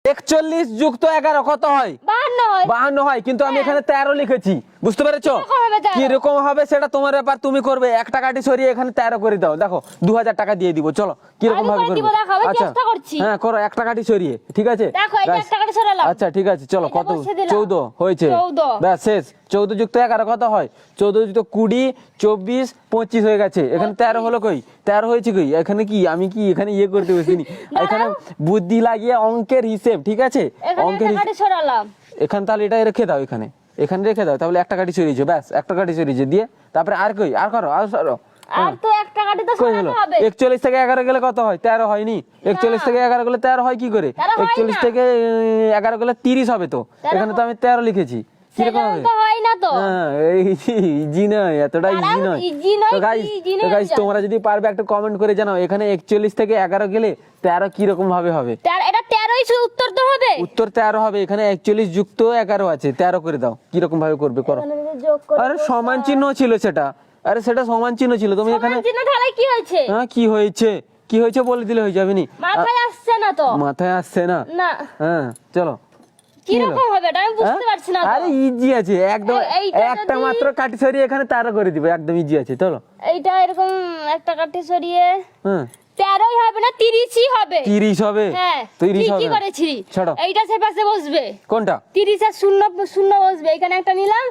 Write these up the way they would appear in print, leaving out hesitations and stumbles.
41 যুক্ত 11 কত হয়? 52 হয়। 52 হয়, কিন্তু আমি এখানে 13 লিখেছি, বুঝতে পেরেছো? কি রকম হবে সেটা তোমার ব্যাপার, তুমি করবে। 1 টাকাটি সরিয়ে এখানে 13 করে দাও। দেখো 2000 টাকা দিয়ে দিব, চলো কি রকম ভাবে করবে। আচ্ছা হ্যাঁ করো, 1 টাকাটি সরিয়ে, ঠিক আছে? দেখো এই 1 টাকাটা সরালাম। আচ্ছা ঠিক আছে, চলো এটা কত? বসিয়ে দিলাম। 14 হয়েছে, 14 ব্যাস শেষ। 14 যুক্ত 11 কত হয়? 14 যুক্ত 20 24 25 হয়ে গেছে। এখানে 13 হলো কই? 13 হয়েছে কই? এখানে কি আমি কি এখানে ইয়ে করতে বসিনি, এখানে বুদ্ধি লাগিয়ে অঙ্কের হিসেব, ঠিক আছে? এখানে অঙ্কের টাকাটা সরালাম। এখানে তাহলে এটা রেখে দাও, এখানে এখানে রেখে দাও, তাহলে 1 টাকাটি সরিয়েছো, ব্যাস 1 টাকাটি সরিয়েছে দিয়ে তারপরে আর কই, আর করো, আর সরো। আর তো 1 টাকাটা তো কই সরাতে হলো? হবে। 41 থেকে 11 গেলে কত হয়? 13 হয়নি? 41 থেকে 11 গেলে 13 হয় কি করে? 13 হয় 41 না। থেকে 11 গেলে 30 হবে তো। 13 এখানে তো আমি 13 লিখেছি, কি রকম হবে? তো হয় না তো। হ্যাঁ ইজি নয়, এতটা ইজি নয়। ইজি নয়, তো গাইস, ইজি নয় গাইস যা। তোমরা যদি পারবে একটা কমেন্ট করে জানাও, এখানে 41 থেকে 11 গেলে 13 কি রকম ভাবে হবে? এটা 13ই উত্তর তো হবে। উত্তর 13 হবে। এখানে 41 যুক্ত 11 আছে, 13 করে দাও, কি রকম ভাবে করবে করো। এখানে যদি যোগ করে আরে সমান চিহ্ন ছিল সেটা, আরে সেটা সমান চিহ্ন ছিল, তুমি এখানে সমান চিহ্ন তাহলে কি হয়েছে? হ্যাঁ কি হয়েছে, কি হয়েছে বলে দিলে হয়ে যাবে নি? মাথায় আসছে না তো। মাথায় আসছে না? না হ্যাঁ চলো। কি রকম হবে এটা আমি বুঝতে পারছি না তো। আরে ইজি আছে একদম, এইটা একটা যদি- মাত্র কাটি সরিয়ে এখানে 13 করে দিবে, একদম ইজি আছে, চলো। এইটা এরকম 1 টাকাটি সরিয়ে হ্যাঁ 13ই হবে না 30ই হবে। 30 হবে? হ্যাঁ 30 হবে কি না। করেছি? ছাড়ো। এইটা সে পাশে বসবে। কোনটা? 30 আর 0 0 বসবে। এখানে একটা নিলাম,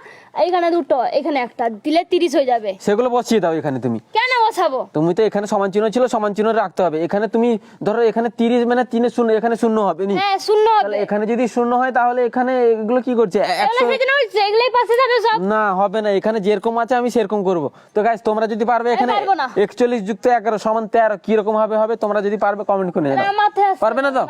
এইখানে দুটো, এখানে একটা দিলে 30 হয়ে যাবে। সেগুলো বসিয়ে দাও এখানে তুমি। কেন বসাবো? তুমি তো এখানে সমান চিহ্ন ছিল, সমান চিহ্ন রাখতে হবে। এখানে তুমি ধরো এখানে 30 মানে 3 0, এখানে 0 হবে নি? হ্যাঁ 0 তাহলে হবে। এখানে যদি 0 হয় তাহলে এখানে এগুলো কি করছে? তাহলে 100 সেজন্য হচ্ছে এগুলাই পাশে যাবে সব। না হবে না, এখানে যেরকম আছে আমি সেরকম করব। তো গাইস তোমরা যদি পারবে এখানে পারবো না। 41 যুক্ত 11 সমান 13 কি রকম ভাবে হবে, তোমরা যদি পারবে কমেন্ট করে এটা জানাও। মাথায় আসছে পারবে না তো?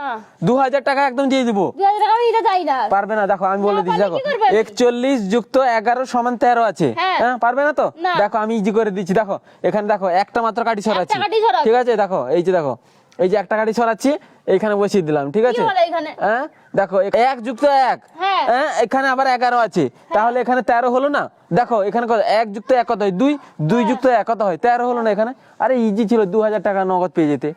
2000 টাকা একদম দিয়ে দিব। 2000 টাকা আমি দিতে চাই না। পারবে না? দেখো আমি বলে না, দিচ্ছি, পারলে দেখো কি করবে? 41 যুক্ত 11 সমান 13 আছে। হ্যাঁ। হ্যাঁ পারবে না তো? না। দেখো আমি ইজি করে দিচ্ছি, দেখো এখানে দেখো একটা মাত্র কাটি সরাচ্ছি, কাঠি সরাচ্ছি। ঠিক আছে? দেখো এই যে দেখো, এই যে একটা কাটি সরাচ্ছি, এইখানে বসিয়ে দিলাম, ঠিক আছে? হলো এখানে? হ্যাঁ দেখো 1 যুক্ত 1, হ্যাঁ। হ্যাঁ এখানে আবার 11 আছে, তাহলে এখানে 13 হলো না? দেখো এখানে কত? 1 যুক্ত 1 কত হয়? 2 2 যুক্ত 1 কত হয়? 13 হলো না এখানে? আরে ইজি ছিল, 2000 টাকা নগদ পেয়ে যেতে।